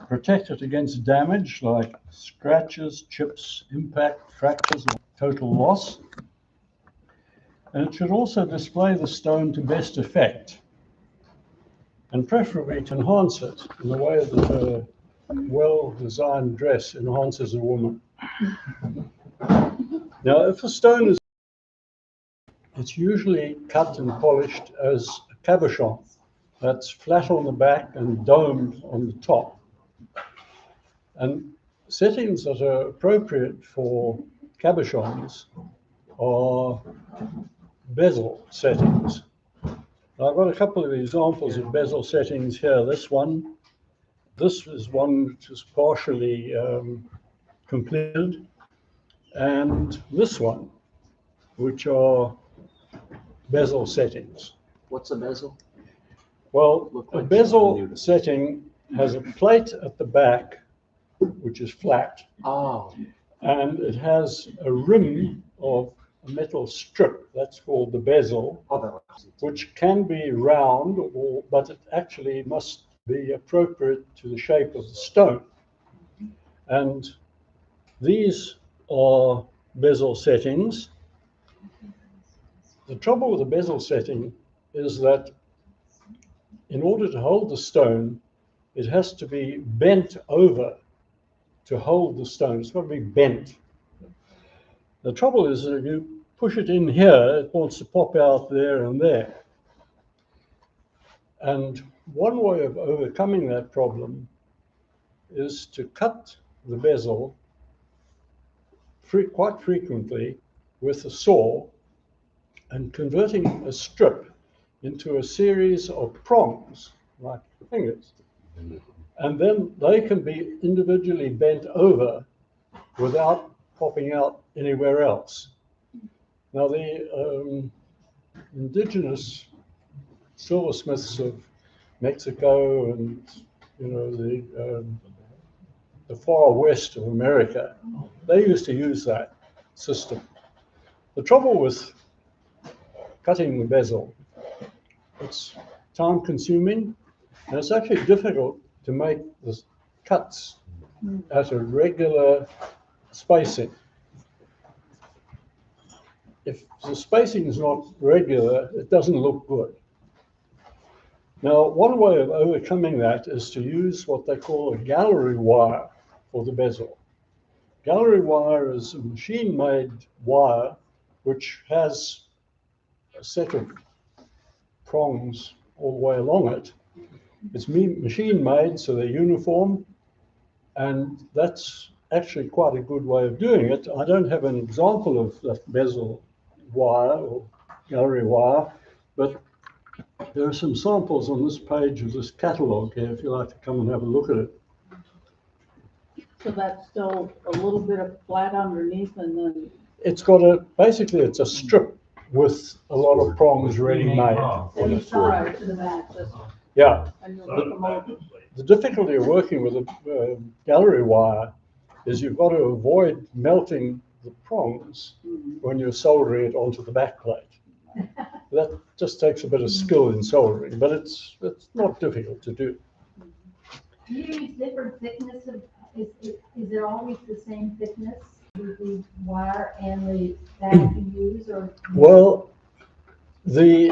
protect it against damage like scratches, chips, impact, fractures, or total loss. And it should also display the stone to best effect, and preferably to enhance it in the way that a well-designed dress enhances a woman. Now, if a stone is, it's usually cut and polished as a cabochon. That's flat on the back and domed on the top. And settings that are appropriate for cabochons are bezel settings. Now, I've got a couple of examples of bezel settings here. This is one which is partially completed, and this one, which are bezel settings. What's a bezel? Well, a bezel setting has a plate at the back, which is flat, and it has a rim of a metal strip, that's called the bezel, which can be round, but it actually must be appropriate to the shape of the stone. And these are bezel settings. The trouble with a bezel setting is that in order to hold the stone, it has to be bent over to hold the stone. It's got to be bent. The trouble is that if you push it in here, it wants to pop out there and there. And one way of overcoming that problem is to cut the bezel quite frequently with a saw and converting a strip into a series of prongs, like fingers. And then they can be individually bent over without popping out anywhere else. Now, the indigenous silversmiths of Mexico and the far west of America, they used to use that system. The trouble with cutting the bezel, it's time consuming, and it's actually difficult to make the cuts at a regular spacing. If the spacing is not regular, it doesn't look good. Now, one way of overcoming that is to use what they call a gallery wire for the bezel. Gallery wire is a machine-made wire which has a set of prongs all the way along it. It's machine-made, so they're uniform, and that's actually quite a good way of doing it. I don't have an example of that bezel wire or gallery wire, but there are some samples on this page of this catalogue here, if you'd like to come and have a look at it. So that's still a little bit of flat underneath, and then it's got basically it's a strip with a lot of prongs ready-made. and you saw it to the back. Yeah. The difficulty of working with a gallery wire is you've got to avoid melting the prongs when you're soldering it onto the back plate. That just takes a bit of skill in soldering, but it's not difficult to do. Do you use different thickness of, is there always the same thickness with the wire and the back you use, or? Well, the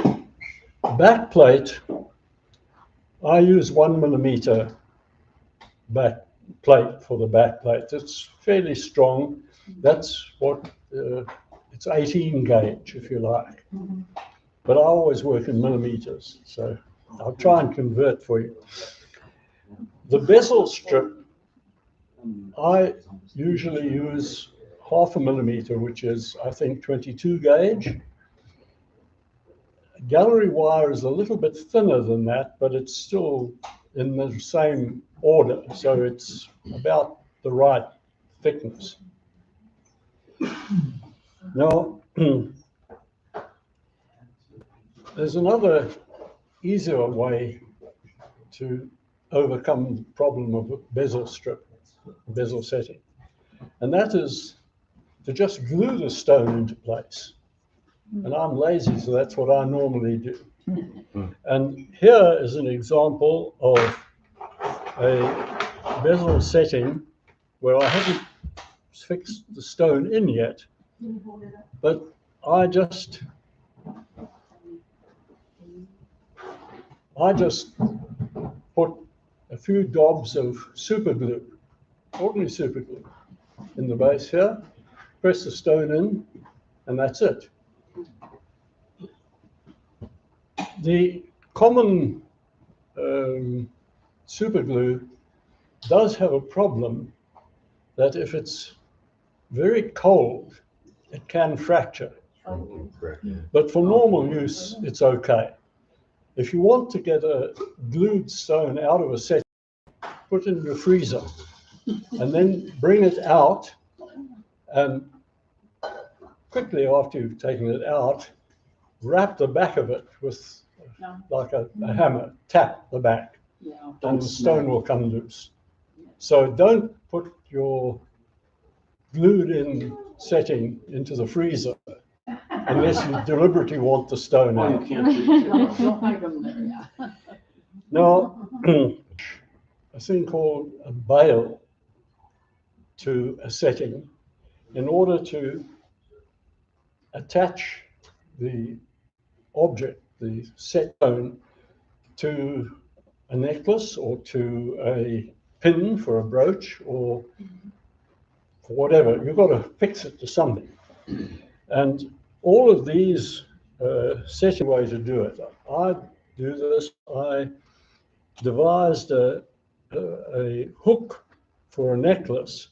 back plate, I use 1 millimeter back plate for the back plate. It's fairly strong. That's what, it's 18 gauge, if you like. But I always work in millimeters, so I'll try and convert for you. The bezel strip, I usually use 0.5 millimeter, which is, I think, 22 gauge. Gallery wire is a little bit thinner than that, but it's still in the same order, so it's about the right thickness. Now, there's another easier way to overcome the problem of a bezel strip, bezel setting, and that is to just glue the stone into place. And I'm lazy, so that's what I normally do. And here is an example of a bezel setting where I haven't fixed the stone in yet, but I just put a few dobs of super glue, ordinary super glue, in the base here, press the stone in, and that's it. The common super glue does have a problem that if it's very cold, it can fracture. But for normal use, it's okay. If you want to get a glued stone out of a set, put it in your freezer and then bring it out, and quickly after you've taken it out, wrap the back of it with like a hammer, tap the back, and the stone will come loose. So don't put your glued in setting into the freezer unless you deliberately want the stone out. Don't hide them there, Now, a thing called a bail to a setting in order to attach the object, the set stone, to a necklace or to a pin for a brooch or for whatever. You've got to fix it to something. And all of these setting ways to do it. I do this. I devised a hook for a necklace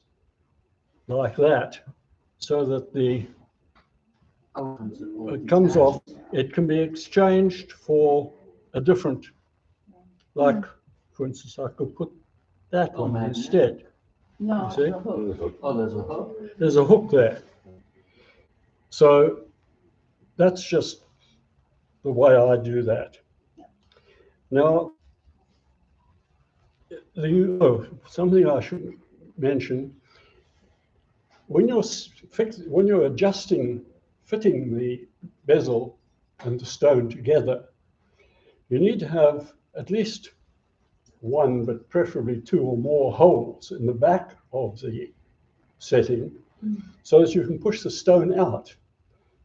like that, so that it comes off. It can be exchanged for a different, like for instance, I could put that one instead. No, See? the hook. Oh, there's a hook? There's a hook there. So that's just the way I do that. Now, something I should mention, when you're fitting the bezel and the stone together, you need to have at least one, but preferably two or more holes in the back of the setting so that you can push the stone out.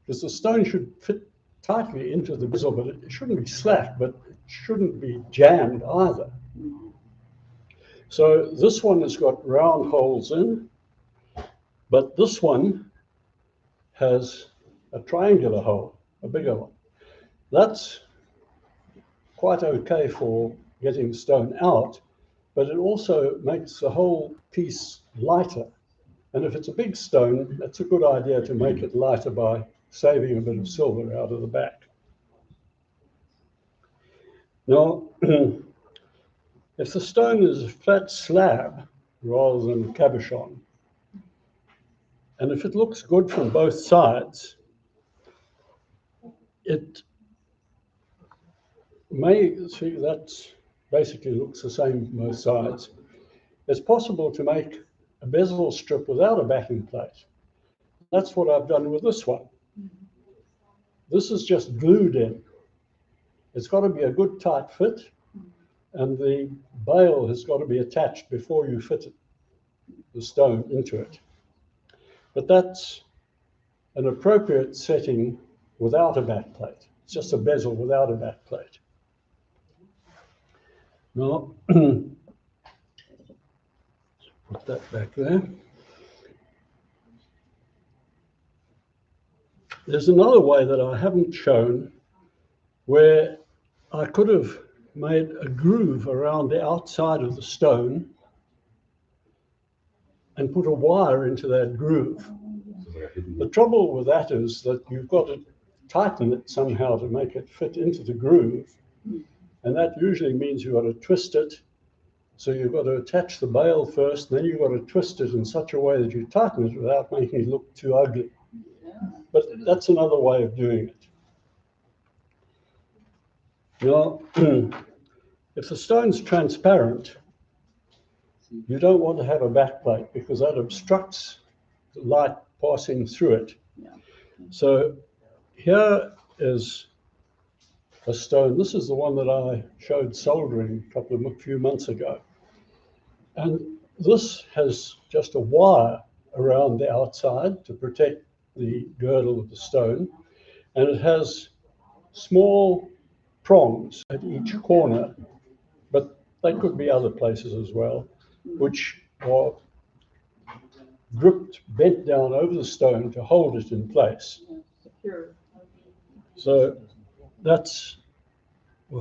Because the stone should fit tightly into the bezel, but it shouldn't be slack, but it shouldn't be jammed either. So this one has got round holes in, but this one has a triangular hole, a bigger one. That's quite okay for getting the stone out, but it also makes the whole piece lighter. And if it's a big stone, that's a good idea to make it lighter by saving a bit of silver out of the back. Now, if the stone is a flat slab rather than cabochon, and if it looks good from both sides, it may, see, that basically looks the same from both sides. It's possible to make a bezel strip without a backing plate. That's what I've done with this one. This is just glued in. It's got to be a good tight fit, and the bail has got to be attached before you fit the stone into it. But that's an appropriate setting without a back plate. It's just a bezel without a back plate. Now, put that back there. There's another way that I haven't shown where I could have made a groove around the outside of the stone and put a wire into that groove. The trouble with that is that you've got to tighten it somehow to make it fit into the groove. And that usually means you've got to twist it. So you've got to attach the bail first, then you've got to twist it in such a way that you tighten it without making it look too ugly. But that's another way of doing it. Now, if the stone's transparent, you don't want to have a backplate because that obstructs the light passing through it. So here is a stone. This is the one that I showed soldering a few months ago. And this has just a wire around the outside to protect the girdle of the stone, and it has small prongs at each corner, but they could be other places as well, which are gripped, bent down over the stone to hold it in place. Secure. So that's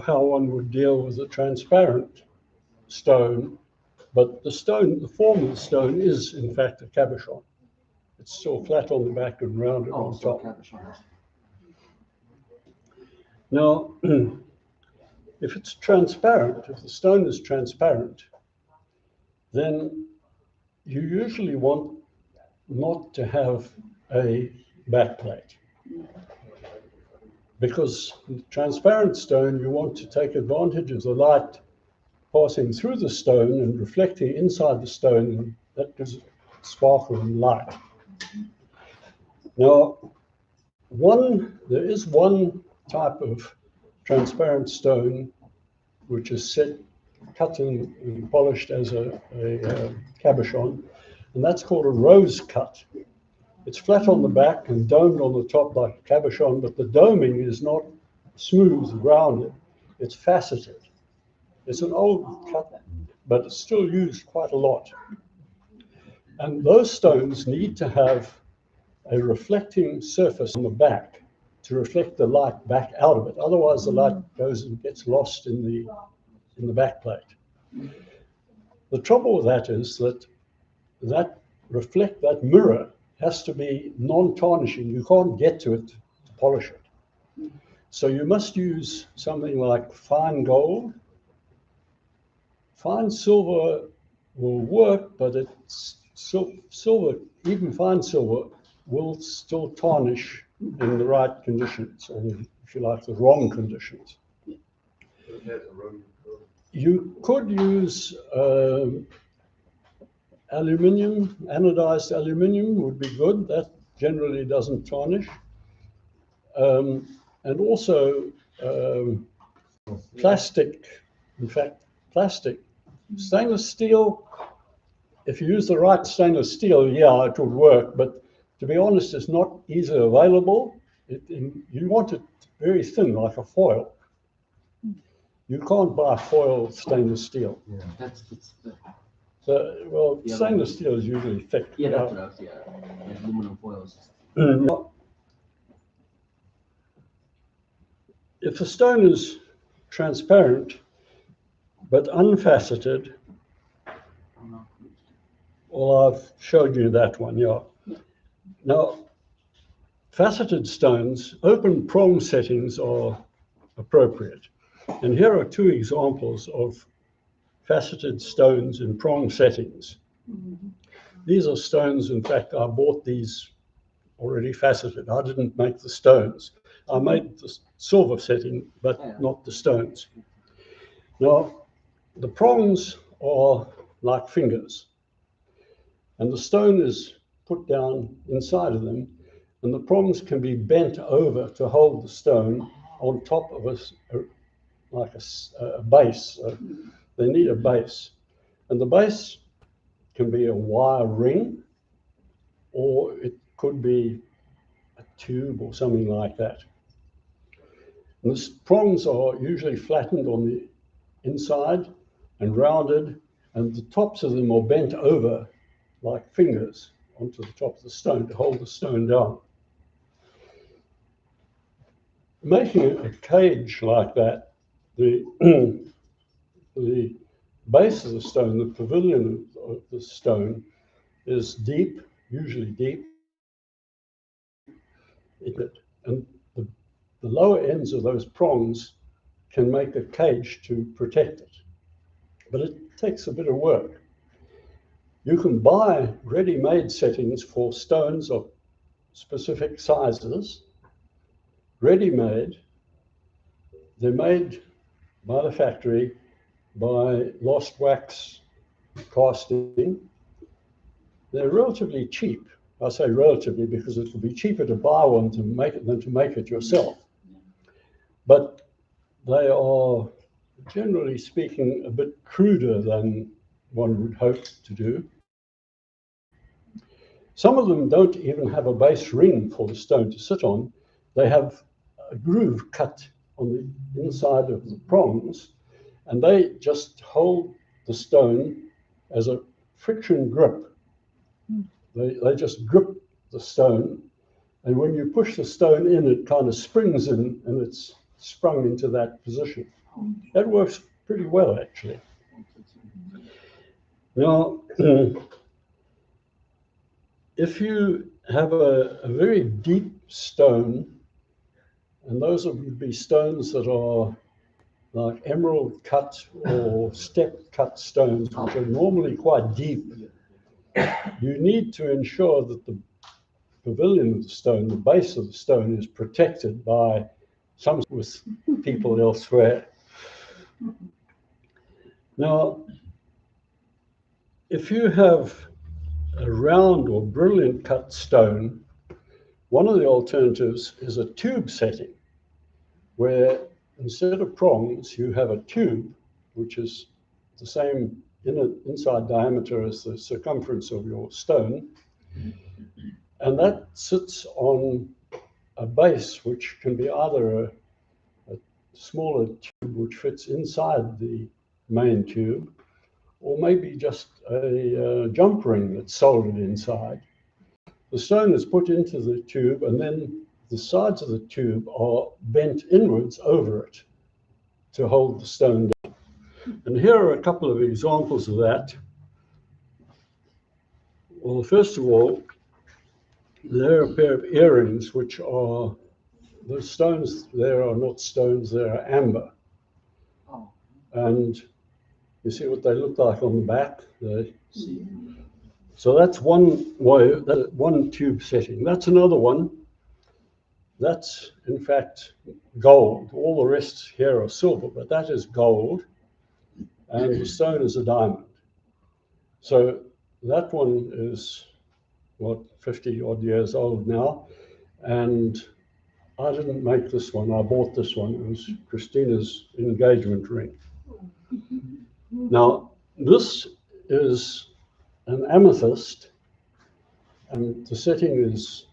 how one would deal with a transparent stone, but the stone, the form of the stone is in fact a cabochon. It's still flat on the back and rounded on top. Now, if it's transparent, if the stone is transparent, then you usually want not to have a backplate. Because transparent stone, you want to take advantage of the light passing through the stone and reflecting inside the stone, and that gives it sparkle and light. Now, there is one type of transparent stone which is cut and polished as a cabochon, and that's called a rose cut. It's flat on the back and domed on the top like a cabochon, but the doming is not smooth, rounded. It's faceted. It's an old cut, but it's still used quite a lot. And those stones need to have a reflecting surface on the back to reflect the light back out of it. Otherwise, the light goes and gets lost in the backplate. The trouble with that is that that mirror has to be non-tarnishing. You can't get to it to polish it. So you must use something like fine gold. Fine silver will work, but silver, even fine silver, will still tarnish in the right conditions, or if you like, the wrong conditions. You could use aluminium, anodized aluminium would be good. That generally doesn't tarnish. And also plastic, in fact, plastic. Stainless steel, if you use the right stainless steel, yeah, it would work, but to be honest, it's not easily available. You want it very thin, like a foil. You can't buy foil stainless steel. Yeah, that's the So, stainless steel is usually thick. yeah, that's what I was, yeah. Aluminum foils. If a stone is transparent but unfaceted, well, I've showed you that one, yeah. Now, faceted stones, open prong settings are appropriate. And here are two examples of faceted stones in prong settings. These are stones, in fact, I bought these already faceted. I didn't make the stones. I made the silver setting, but not the stones. Now, the prongs are like fingers, and the stone is put down inside of them, and the prongs can be bent over to hold the stone on top of a base. They need a base, and the base can be a wire ring, or it could be a tube or something like that. And the prongs are usually flattened on the inside and rounded, and the tops of them are bent over like fingers onto the top of the stone to hold the stone down. Making a cage like that, the base of the stone, the pavilion of the stone, is deep, usually deep, and the lower ends of those prongs can make a cage to protect it. But it takes a bit of work. You can buy ready-made settings for stones of specific sizes, ready-made. They're made by the factory by lost wax casting. They're relatively cheap. I say relatively because it will be cheaper to buy one to make it than to make it yourself. But they are, generally speaking, a bit cruder than one would hope to do. Some of them don't even have a base ring for the stone to sit on. They have a groove cut on the inside of the prongs, and they just hold the stone as a friction grip. They just grip the stone, and when you push the stone in, it kind of springs in, and it's sprung into that position. That works pretty well, actually. Now, if you have a very deep stone, and those would be stones that are like emerald cut or step cut stones, which are normally quite deep, you need to ensure that the pavilion of the stone, the base of the stone, is protected by some with people elsewhere. Now, if you have a round or brilliant cut stone, one of the alternatives is a tube setting, where instead of prongs, you have a tube, which is the same inside diameter as the circumference of your stone. And that sits on a base, which can be either a smaller tube which fits inside the main tube, or maybe just a jump ring that's soldered inside. The stone is put into the tube, and then the sides of the tube are bent inwards over it to hold the stone down. And here are a couple of examples of that. Well, first of all, there are a pair of earrings, which are, the stones there are not stones, they are amber. Oh. And you see what they look like on the back? So that's one way, one tube setting. That's another one. That's in fact gold. All the rest here are silver, but that is gold, and the stone is a diamond. So that one is, what, 50 odd years old now, and I didn't make this one. I bought this one. It was Christina's engagement ring. Now, this is an amethyst, and the setting is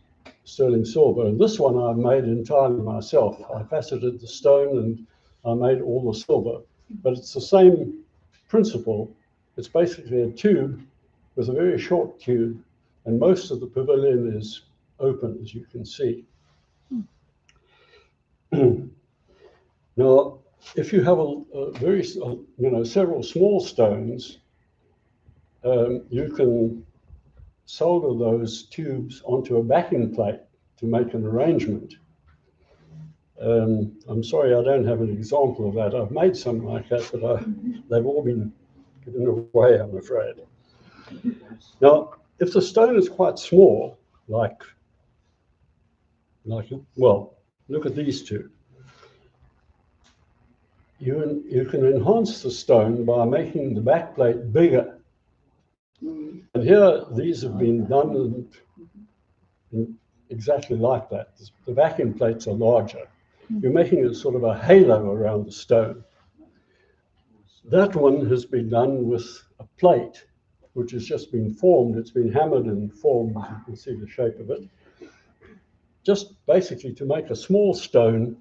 sterling silver. And this one I made entirely myself. I faceted the stone and I made all the silver. But it's the same principle. It's basically a tube with a very short tube, and most of the pavilion is open, as you can see. Now, if you have several small stones, you can solder those tubes onto a backing plate to make an arrangement. I'm sorry I don't have an example of that. I've made some like that, but they've all been given away, I'm afraid. Now, if the stone is quite small, like well, look at these two. You can enhance the stone by making the backplate bigger. And here, these have been done in exactly like that. The backing plates are larger. You're making a sort of a halo around the stone. That one has been done with a plate, which has just been formed. It's been hammered and formed. You can see the shape of it. Just basically to make a small stone.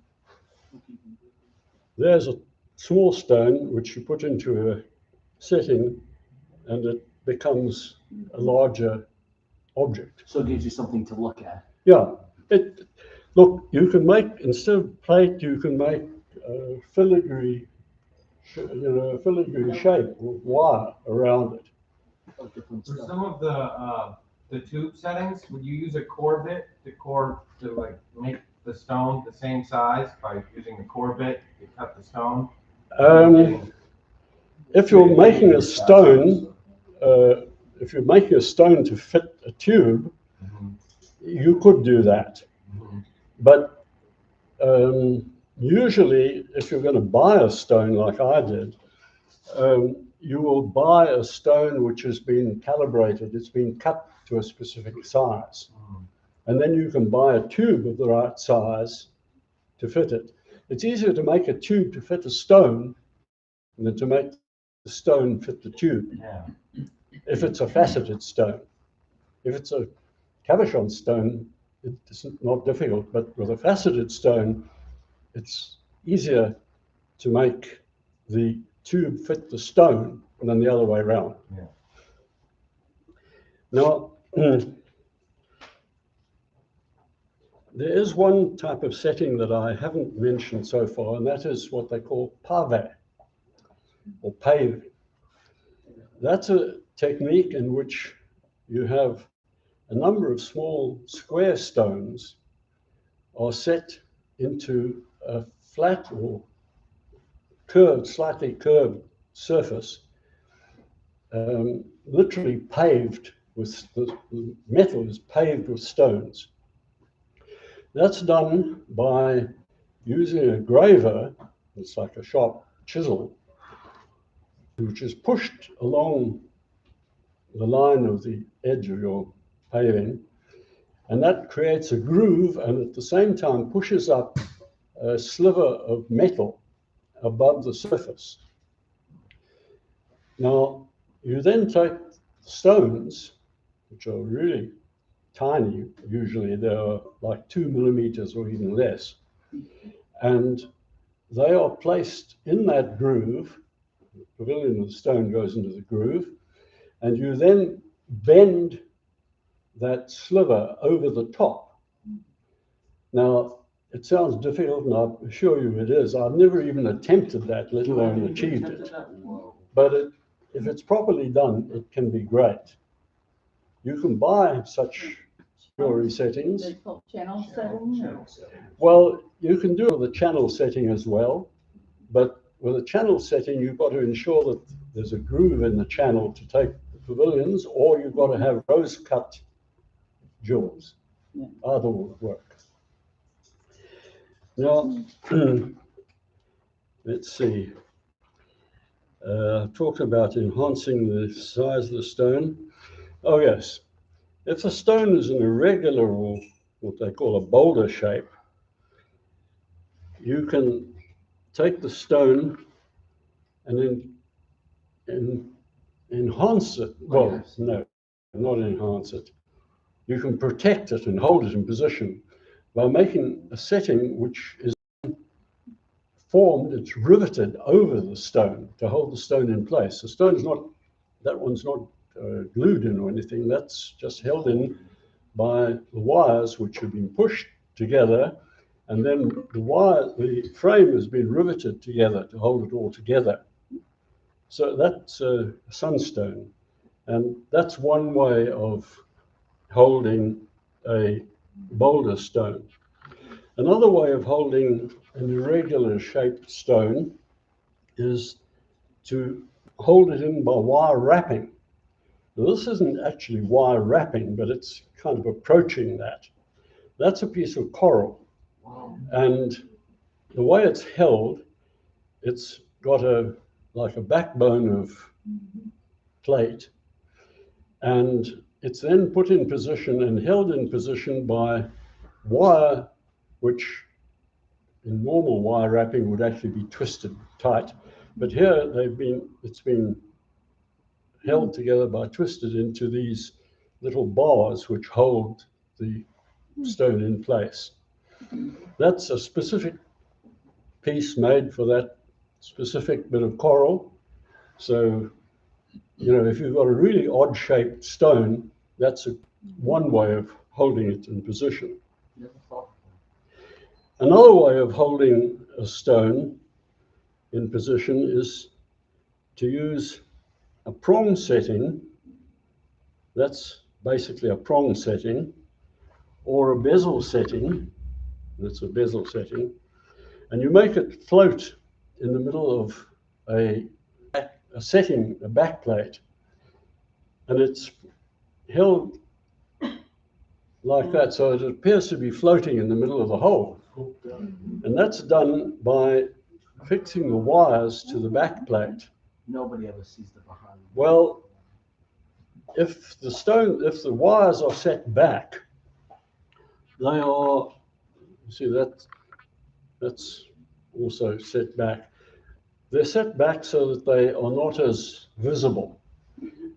There's a small stone which you put into a setting, and it becomes a larger object. So it gives you something to look at. Yeah. Look, you can make, instead of plate, you can make a filigree, shape with wire around it. For some of the tube settings, would you use a core bit to like make the stone the same size by using a core bit to cut the stone? If you're making a stone, to fit a tube, you could do that. But usually, if you're going to buy a stone like I did, you will buy a stone which has been calibrated. It's been cut to a specific size. And then you can buy a tube of the right size to fit it. It's easier to make a tube to fit a stone than to make the stone fit the tube. Yeah. If it's a faceted stone. If it's a cabochon stone, it's not difficult, but with a faceted stone, it's easier to make the tube fit the stone than the other way around. Yeah. Now, there is one type of setting that I haven't mentioned so far, and that is what they call pave, or paving. That's a technique in which you have a number of small square stones are set into a flat or curved, slightly curved surface, literally paved with, the metal is paved with stones. That's done by using a graver, it's like a sharp chisel, which is pushed along the line of the edge of your paving, and that creates a groove and at the same time pushes up a sliver of metal above the surface. Now, you then take stones, which are really tiny, usually they're like 2 millimeters or even less, and they are placed in that groove. The pavilion of the stone goes into the groove, and you then bend that sliver over the top. Now, it sounds difficult, and I assure you it is. I've never even attempted that, let alone achieved it. But if it's properly done, it can be great. You can buy such jewelry settings. They call channel setting. Well, you can do it with a channel setting as well, but with a channel setting, you've got to ensure that there's a groove in the channel to take the pavilions, or you've got to have rose-cut jewels. Yeah. Either will work. Now, let's see. Talked about enhancing the size of the stone. Oh yes, if the stone is an irregular or what they call a boulder shape, you can take the stone and then enhance it. Well, no, not enhance it. You can protect it and hold it in position by making a setting which is formed, it's riveted over the stone to hold the stone in place. The stone's not, that one's not glued in or anything, that's just held in by the wires which have been pushed together, and then the frame has been riveted together to hold it all together. So that's a sunstone, and that's one way of holding a boulder stone. Another way of holding an irregular shaped stone is to hold it in by wire wrapping. Now, this isn't actually wire wrapping, but it's kind of approaching that. That's a piece of coral. Wow. And the way it's held, it's got like a backbone of plate, and it's then put in position and held in position by wire, which in normal wire wrapping would actually be twisted tight, but here it's been held together by twisted into these little bars which hold the stone in place. That's a specific piece made for that specific bit of coral. So, you know, if you've got a really odd shaped stone, that's one way of holding it in position. Another way of holding a stone in position is to use a prong setting. That's basically a prong setting, or a bezel setting. That's a bezel setting. And you make it float in the middle of a setting, a back plate. And it's held like that, so it appears to be floating in the middle of the hole. And that's done by fixing the wires to the back plate. Nobody ever sees the behind. Well, if the wires are set back, they are, you see that's also set back. they're set back so that they are not as visible.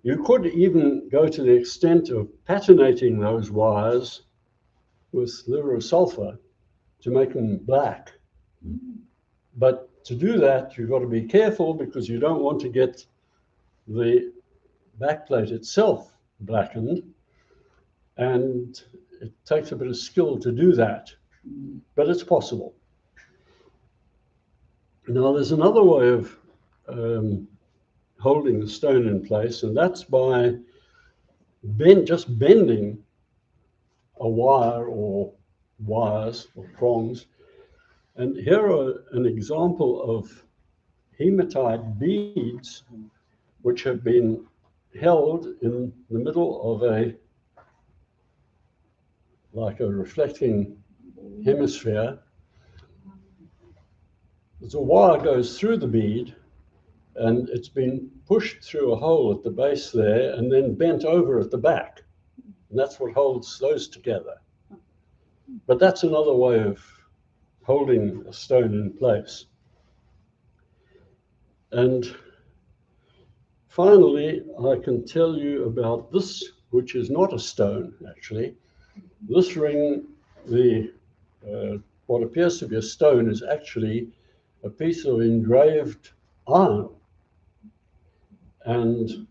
You could even go to the extent of patinating those wires with liver of sulfur to make them black. But to do that, you've got to be careful because you don't want to get the backplate itself blackened, and it takes a bit of skill to do that, but it's possible. Now, there's another way of holding the stone in place, and that's by just bending a wire or wires or prongs. And here are an example of hematite beads which have been held in the middle of like a reflecting hemisphere. The wire goes through the bead and it's been pushed through a hole at the base there and then bent over at the back. And that's what holds those together. But that's another way of holding a stone in place. And finally, I can tell you about this, which is not a stone, actually. This ring, what appears to be a stone, is actually a piece of engraved iron. And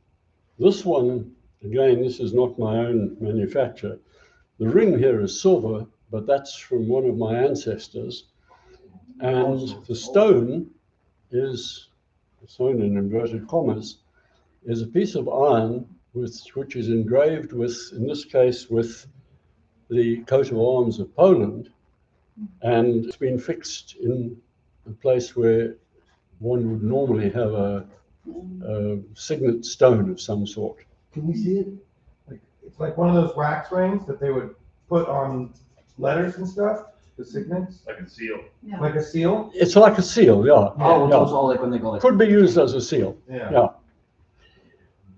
this one, again, this is not my own manufacture. The ring here is silver, but that's from one of my ancestors. And the stone is, stone in inverted commas, is a piece of iron which is engraved with, in this case, with the coat of arms of Poland. And it's been fixed in a place where one would normally have a signet stone of some sort. Can you see it? It's like one of those wax rings that they would put on letters and stuff, the signets. Like a seal. Yeah. Like a seal? It's like a seal, yeah. Oh, Yeah. those all like when they go like. Could be used as a seal. Yeah.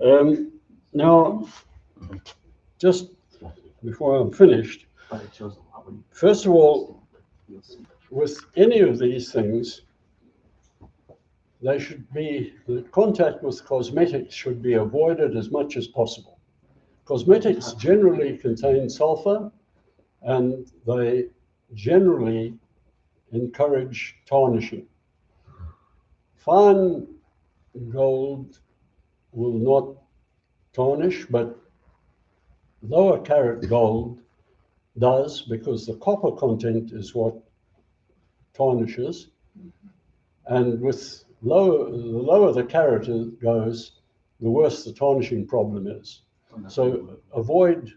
Yeah. Now, just before I'm finished, But it shows a lot when first of all, you'll see. with any of these things, they should be, the contact with cosmetics should be avoided as much as possible. Cosmetics generally contain sulfur, and they generally encourage tarnishing. Fine gold will not tarnish, but lower carat gold does, because the copper content is what tarnishes. And with the lower the carat goes, the worse the tarnishing problem is. So avoid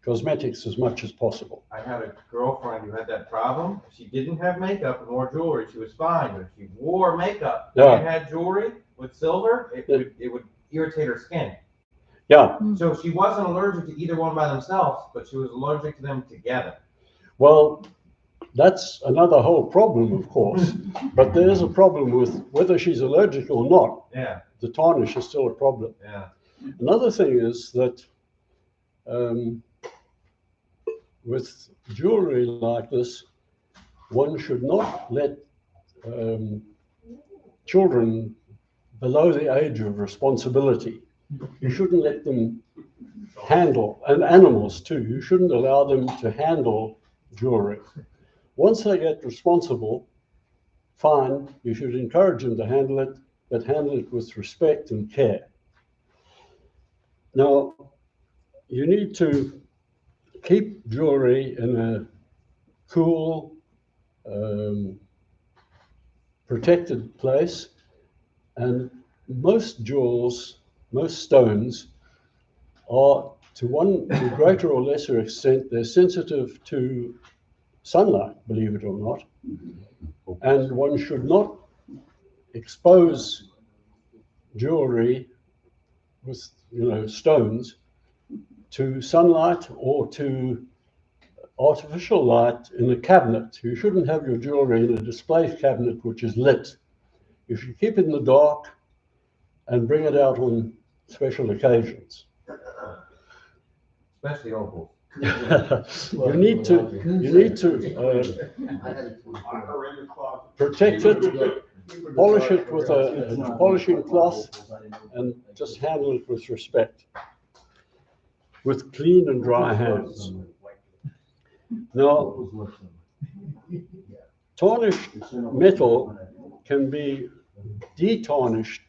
cosmetics as much as possible. I had a girlfriend who had that problem. If she didn't have makeup and wore jewelry, she was fine. But if she wore makeup Yeah. and had jewelry with silver, it would irritate her skin. Yeah, So she wasn't allergic to either one by themselves, but she was allergic to them together. well, that's another whole problem, of course. But there is a problem with whether she's allergic or not. Yeah, The tarnish is still a problem. yeah. Another thing is that with jewelry like this, one should not let children below the age of responsibility. You shouldn't let them handle, and animals too, you shouldn't allow them to handle jewelry. Once they get responsible, fine, you should encourage them to handle it, but handle it with respect and care. Now, you need to keep jewelry in a cool, protected place, and most jewels, most stones are, to greater or lesser extent, they're sensitive to sunlight, believe it or not. And one should not expose jewelry with, stones to sunlight or to artificial light in a cabinet. You shouldn't have your jewelry in a display cabinet which is lit. You should keep it in the dark and bring it out on special occasions. Especially opals. You need to protect it polish it with a polishing cloth and just handle it with respect, with clean and dry hands. Now, tarnished metal can be detarnished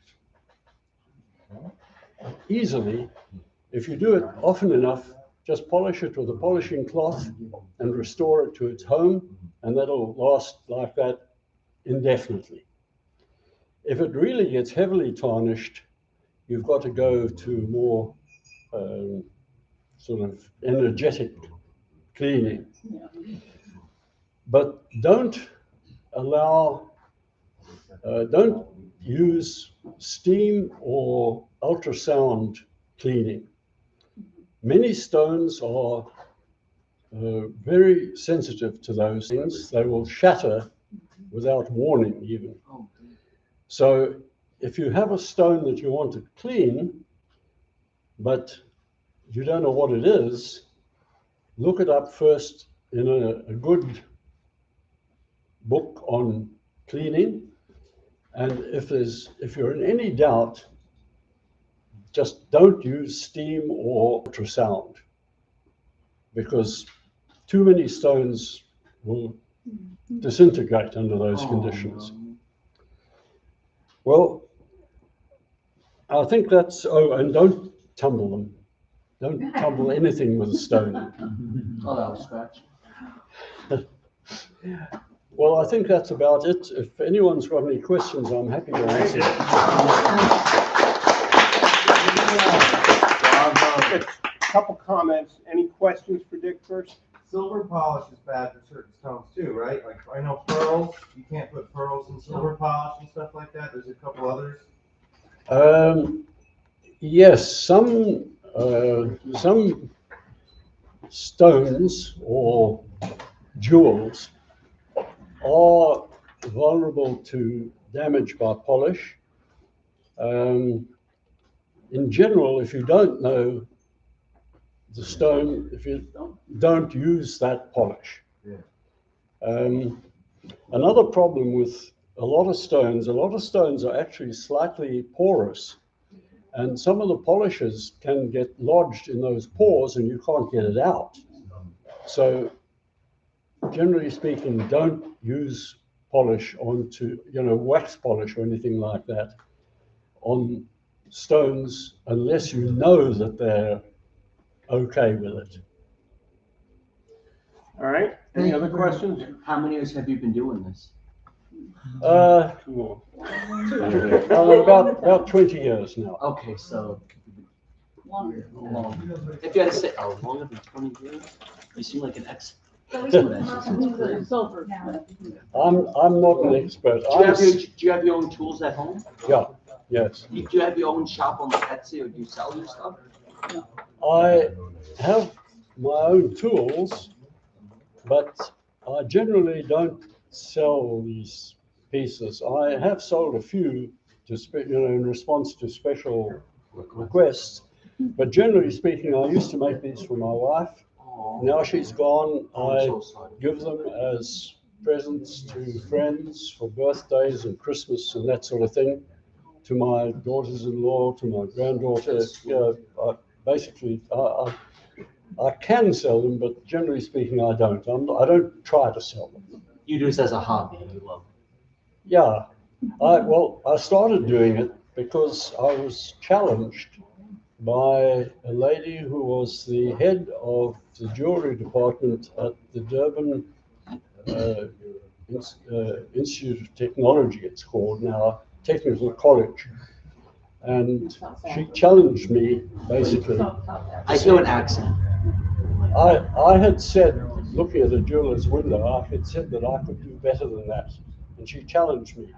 easily if you do it often enough. Just polish it with a polishing cloth and restore it to its home, and that'll last like that indefinitely. If it really gets heavily tarnished, you've got to go to more sort of energetic cleaning. But don't use steam or ultrasound cleaning. Many stones are very sensitive to those things. They will shatter without warning even. So if you have a stone that you want to clean, but you don't know what it is, look it up first in a good book on cleaning. And if you're in any doubt, just don't use steam or ultrasound, because too many stones will disintegrate under those conditions. Well, I think that's, and don't tumble them. Don't tumble anything with a stone. Oh, that was scratch. Well, I think that's about it. If anyone's got any questions, I'm happy to answer. Couple comments. Any questions for Dick first? Silver polish is bad for certain stones too, right? Like I know pearls, you can't put pearls in silver polish and stuff like that. There's a couple others. Yes, some stones or jewels are vulnerable to damage by polish. In general, if you don't know the stone, if you don't use that polish. Another problem with a lot of stones are actually slightly porous, and some of the polishes can get lodged in those pores and you can't get it out. So generally speaking, don't use polish onto, wax polish or anything like that on stones unless you know that they're okay with it. All right. Any other questions? How many years have you been doing this? About 20 years now. Okay, so Longer. long. If you had to say, longer than 20 years, you seem like an expert. He's a silversmith. I'm not an expert. Do you have your own tools at home? Yeah, yes. Do you have your own shop on Etsy, or do you sell your stuff? I have my own tools, but I generally don't sell these pieces. I have sold a few to in response to special requests, but generally speaking, I used to make these for my wife. Now she's gone, I give them as presents to friends for birthdays and Christmas and that sort of thing, to my daughters-in-law, to my granddaughter. I can sell them, but generally speaking, I don't. I don't try to sell them. You do this as a hobby, and you love it. Yeah, I started doing it because I was challenged by a lady who was the head of the jewelry department at the Durban Institute of Technology, it's called now, Technical College. And she challenged me, basically. I hear an accent. I had said, looking at a jeweler's window, I had said that I could do better than that. And she challenged me.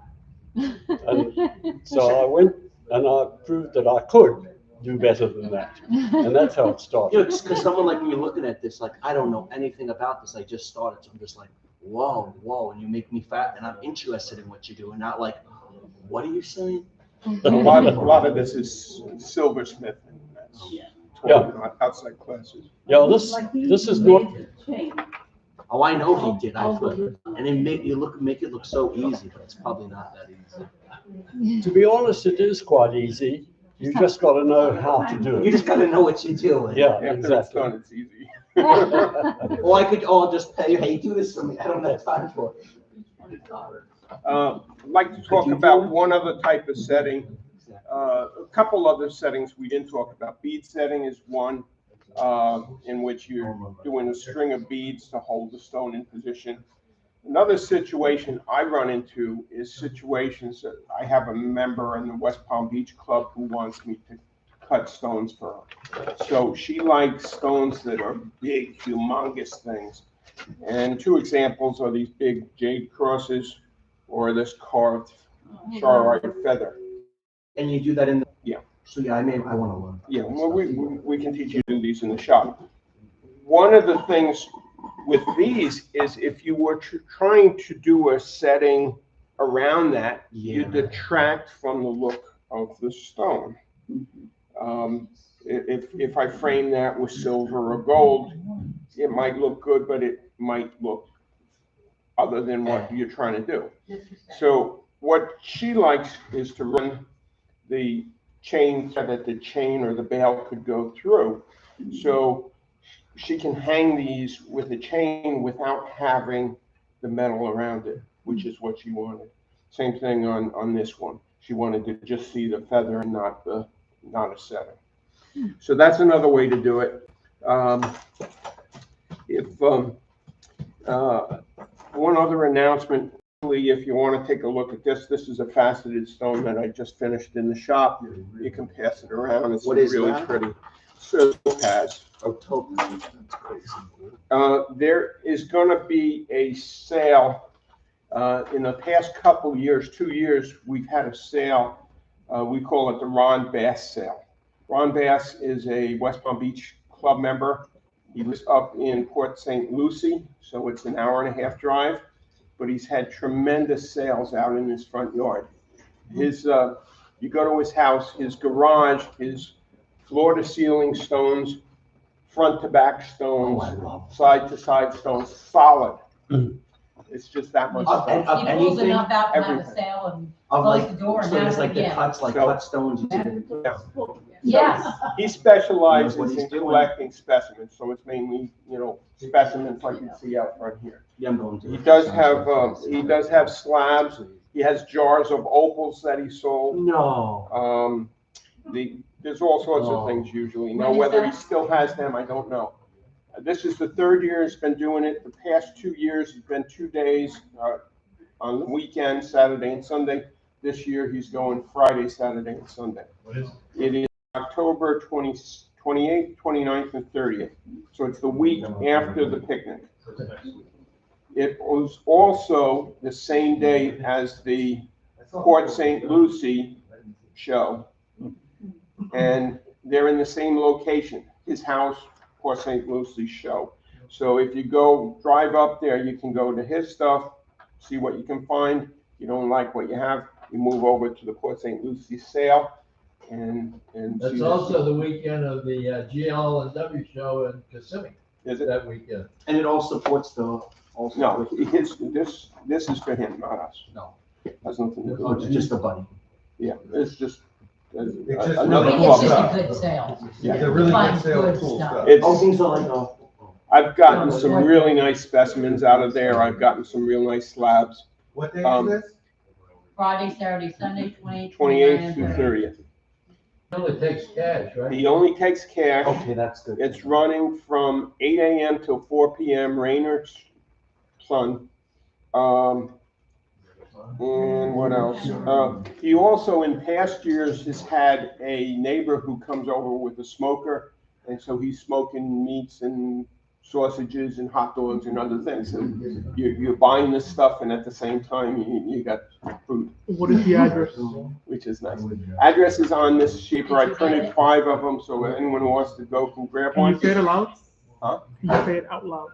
And so I went and I proved that I could do better than that. And that's how it started. Because someone like me looking at this, like, I don't know anything about this. I just started. So I'm just like, whoa. And you make me fat. And I'm interested in what you do. And not like, what are you saying? A lot of this is silversmith. Yeah. Outside classes. Yeah, this is not. Oh, I know he did. I thought, and they make it look so easy, but it's probably not that easy. To be honest, it is quite easy. You just got to know how to do You it. just got to know what you're doing. Yeah, After it's exactly. done, it's easy. Or I could, just pay, hey, do this for me. I don't have time for it. I'd like to talk Could you about do it? one other type of setting. A couple other settings we didn't talk about. Bead setting is one, in which you're doing a string of beads to hold the stone in position. Another situation I run into is situations that I have a member in the West Palm Beach Club who wants me to cut stones for her. So she likes stones that are big, humongous things. And two examples are these big jade crosses or this carved charoite feather. And you do that in the. Yeah. So yeah, I want to learn. Yeah, well, we can teach you to do these in the shop. One of the things with these is if you were trying to do a setting around that, you detract from the look of the stone. If I frame that with silver or gold, it might look good, but it might look other than what you're trying to do. So what she likes is to run the chain so that the chain or the bail could go through. So she can hang these with a chain without having the metal around it, which is what she wanted. Same thing on this one. She wanted to just see the feather and not a setting. So that's another way to do it. One other announcement, if you want to take a look at this, this is a faceted stone that I just finished in the shop. You can pass it around. It's really pretty. So topaz. Oh, topaz. That's crazy. There is going to be a sale. In the past couple years, 2 years, we've had a sale. We call it the Ron Bass sale. Ron Bass is a West Palm Beach Club member. He lives up in Port St. Lucie, so it's an hour-and-a-half drive. But he's had tremendous sales out in his front yard. You go to his house, his garage, his floor-to-ceiling stones, front-to-back stones, side-to-side stones, solid. It's just that much stuff. He pulls Anything, enough out to have a everything. sale and Of close like, the door and so have there's it like the again. cuts, like So- cut stones. Yes. He specializes What he's in doing. collecting specimens, so it's mainly, specimens like you see out front here. Yeah, I'm going to. He does have slabs. He has jars of opals that he sold. No. There's all sorts of things usually. Now, When is whether he that? still has them, I don't know. This is the third year he's been doing it. The past 2 years, it's been 2 days on the weekend, Saturday and Sunday. This year, he's going Friday, Saturday, and Sunday. What is it? It is October 28th, 29th, and 30th. So it's the week after the picnic. It was also the same day as the Port St. Lucie show. And they're in the same location, his house, Port St. Lucie show. So if you drive up there, you can go to his stuff, see what you can find. You don't like what you have, you move over to the Port St. Lucie sale and That's see also the weekend of the GL and W show in Kissimmee, Is it? that weekend. And it all supports the. No, this is for him, not us. No. Has nothing to do Oh, with it's it. just a buddy. Yeah, it's just just another really It's club. just a good sale. Yeah. It's a really Find good sale good of cool stuff. stuff. It's, Oh, things are like, I've gotten some really nice specimens out of there. I've gotten some real nice slabs, What day Um, is this? Friday, Saturday, Sunday, 28th, 28th 29th, through and 30th. It only takes cash, right? He only takes cash. okay, that's good. It's running from 8 a.m. till 4 p.m., rain or sun. And what else? He also, in past years, has had a neighbor who comes over with a smoker, and so he's smoking meats and sausages and hot dogs and other things. And you're buying this stuff, and at the same time, you got food, What is the address? which is nice. Address is on this sheet. I printed 5 of them, so anyone who wants to go can grab Can you one. say it aloud? Huh? Can you say it out loud?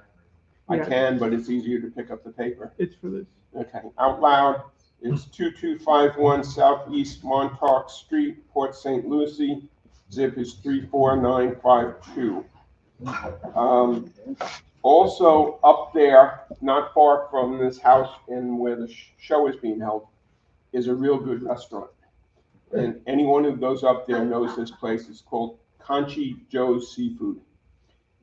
I Yeah. can, but it's easier to pick up the paper. It's for this. Okay, out loud, it's 2251 Southeast Montauk Street, Port St. Lucie. Zip is 34952. Also up there, not far from this house and where the show is being held, is a real good restaurant. And anyone who goes up there knows this place. It's called Conchi Joe's Seafood.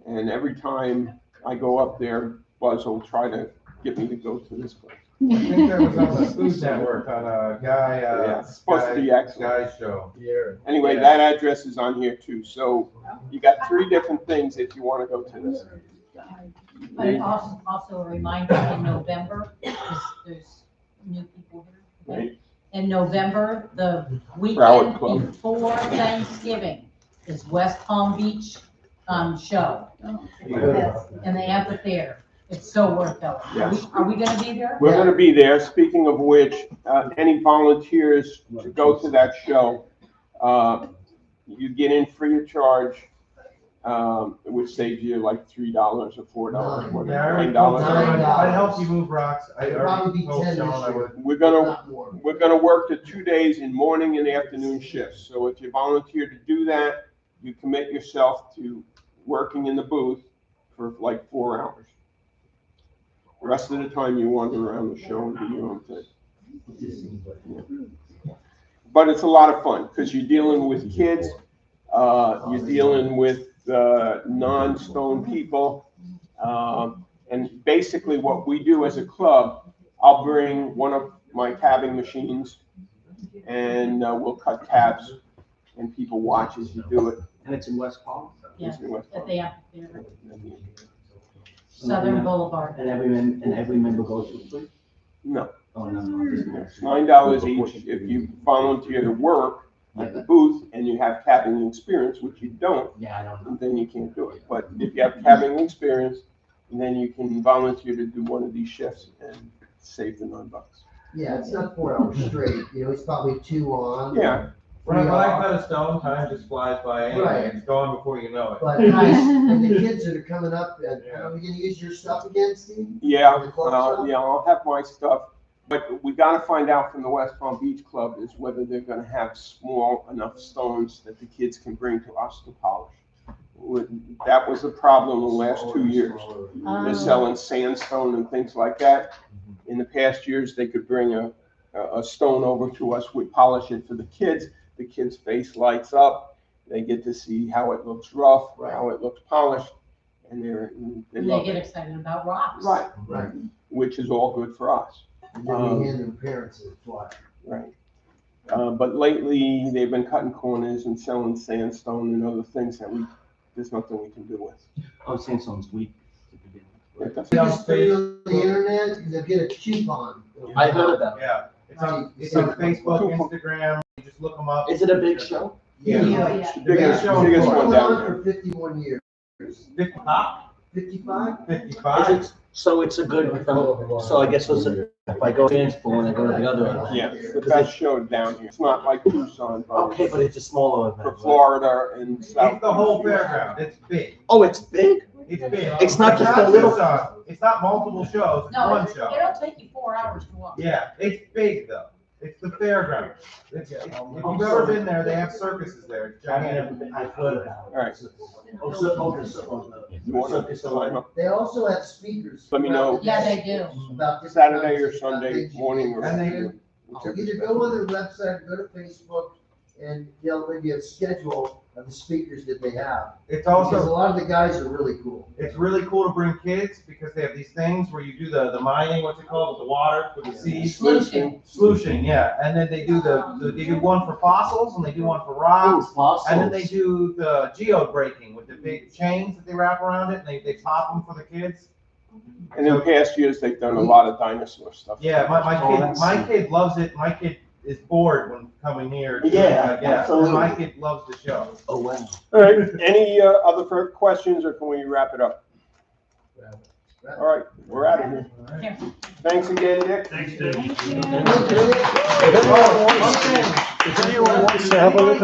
And every time I go up there, Buzz will try to get me to go to this place. I think that was on the Food Network on a guy, Yeah, it's supposed to be excellent. Guy show. Anyway, Yeah. that address is on here too. So you got 3 different things if you want to go to this. But also a reminder in November, there's new people here. Right. In November, the Broward weekend Club. before Thanksgiving is West Palm Beach, show in the amphitheater. It's so worth going. Yes. Are we gonna be there? We're going to be there. Speaking of which, any volunteers to go to that show, you get in free of charge, which saves you like $3 or $4, or Yeah, I already $9. I'd help you move rocks. I It'd probably already be told 10 Sean this I year. would. We're gonna work the 2 days in morning and afternoon shifts. So if you volunteer to do that, you commit yourself to working in the booth for like 4 hours. The rest of the time you wander around the show and do your own thing. But it's a lot of fun because you're dealing with kids, you're dealing with non-stone people. And basically what we do as a club, I'll bring one of my tabbing machines and we'll cut tabs and people watch as you do it. And it's in West Palm. Yes, It's in West at Palm. the amphitheater, Southern Boulevard. And every member goes for free? No, Oh, no. it's $9 each if you volunteer to work at the booth and you have tabbing experience, which you don't, Yeah, I don't know. then you can't do it. But if you have tabbing experience, then you can volunteer to do one of these shifts and save the $9. Yeah, it's not 4 hours straight, it's probably 2 on. Yeah. When I cut a stone, time just flies by anyway. Right. It's gone before you know it. But nice, and the kids that are coming up, are we gonna use your stuff again, Steve? Yeah, Or the I'll have my stuff, but we gotta find out from the West Palm Beach Club is whether they're gonna have small enough stones that the kids can bring to us to polish. That was a problem the last 2 years. They're selling sandstone and things like that. In the past years, they could bring a stone over to us, we'd polish it for the kids. The kids' face lights up, they get to see how it looks rough, how it looks polished, and they And love they get it. excited about rocks. Right, Right. which is all good for us. And then we hand them parents to watch. Right. But lately, they've been cutting corners and selling sandstone and other things that there's nothing we can do with. Oh, sandstone's weak to begin with. It doesn't- You just put it on the internet, they'll get a coupon. I heard about it. Yeah, it's on Facebook, Instagram, you just look them up. Is it a big show? Yeah. Biggest show. biggest It's one been down on there. for 51 years. 55? 55. Is it, so it's a good, so I guess listen, if I go to Transport and I go to the other one. Yeah, it's the best show down here. It's not like Tucson, but Okay, but it's a smaller for event. right? Florida and It's South. the whole fairground, it's big, Oh, it's big? it's big. It's not just a little- It's not multiple shows, it's No, one it'll show. take you 4 hours to walk. Yeah, it's big though, it's the fairground. If you've ever been there, they have circuses there, it's gigantic. I've heard about All right. You want to sign up? They also have speakers. Let me know. Yeah, they do. About different Saturday or kinds of Sunday things. morning or. And they- So either go on their website, go to Facebook, and they'll give you a schedule of the speakers that they have. It's Because a also, lot of the guys are really cool. it's really cool to bring kids because they have these things where you do the mining, what's it called, with the water, with the seeds. Sluicing. Sluicing, yeah, and then they do they do one for fossils and they do one for rocks. And then they do the geode breaking with the big chains that they wrap around it and they pop them for the kids. And in past years, they've done a lot of dinosaur stuff. Yeah, Oh, my kid loves it. My kid is bored when coming here. Yeah, absolutely. My kid loves the show. Oh, wow. All right, any other questions or can we wrap it up? All right, we're out of here. Here. Thanks again, Dick. If anyone wants to have a look at